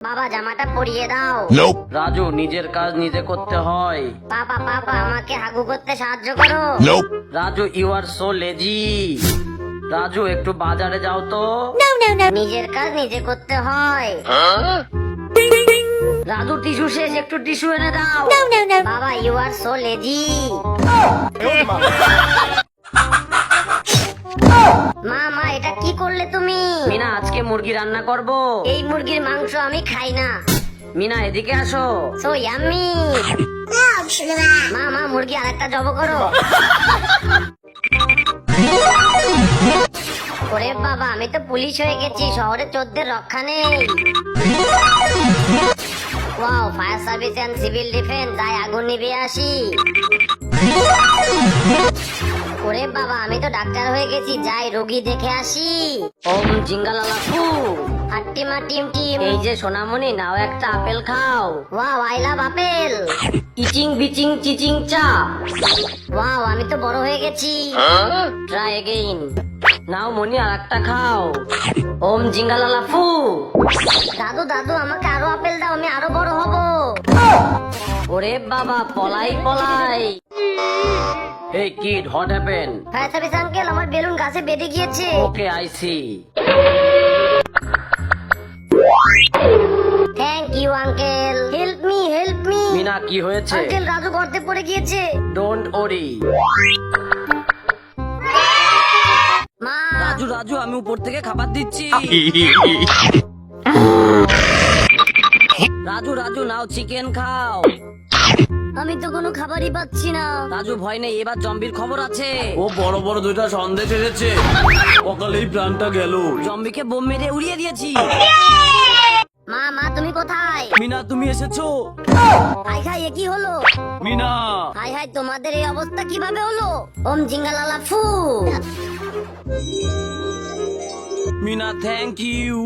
বাবা জামাটা পরিয়ে দাও। Nope. রাজু, নিজের কাজ নিজে করতে হয়। পাপা পাপা আমাকে হাগু করতে সাহায্য করো। Nope. Raju, you are so lazy. Raju, একটু বাজারে যাও তো। নিজের কাজ নিজে করতে হয়। রাজু, টিস্যু শেষ, একটু টিস্যু এনে দাও। বাবা ইউ আর সো লেজি। মা মা এটা কি করলে তুমি? মিনা, আজকে মুরগি রান্না করব। এই মুরগির মাংস আমি খাই না। মিনা, এদিকে আসো। So yummy. মা মা মুরগি আরেকটা জব করো। ওরে বাবা, আমি তো পুলিশ হয়ে গেছি, শহরে চোরদের রক্ষা নেই। Wow, fire service and civil defence, যাই আগুন নিভিয়ে আসি। ওরে বাবা, আমি তো ডাক্তার হয়ে গেছি, যাই রোগী দেখে আসি। ওম জিঙ্গালালা ফু। হাট্টিমা টিম টিম। এই যে সোনামণি, নাও একটা আপেল খাও। Wow, I love apple. ইচিং বিচিং চিচিং চা। ওয়াও, আমি তো বড় হয়ে গেছি। Try again. নাও মনি, আর একটা খাও। ওম জিঙ্গালালা ফু। দাদু দাদু আমাকে আরো আপেল দাও, আমি আরো বড় হব। ওরে বাবা, পলাই পলাই। এই kid, what happen? Fire service uncle, আমার বেলুন গাছে বেঁধে গিয়েছে। Okay, I see. Thank you uncle, help me help me. Meena, কি হয়েছে? আঙ্কেল রাজু গর্তে পড়ে গিয়েছে। Don't worry. মা রাজু রাজু, আমি উপর থেকে খাবার দিচ্ছি। রাজু রাজু, নাও চিকেন খাও। আমি তো কোনো খাবারই পাচ্ছি না। রাজু, ভয় নেই, এবার জম্বির খবর আছে। ও বড় বড় দুইটা সন্দেশ এসেছে, সকালেই প্রাণটা গেল। জম্বিকে বোম মেরে উড়িয়ে দিয়েছি। মা মা তুমি কোথায়? মিনা, তুমি এসেছো? হাই হাই, এ কি হলো? মিনা, হাই হাই, তোমাদের এই অবস্থা কিভাবে হলো? ওম জিঙ্গালালা ফু। Mina, thank you.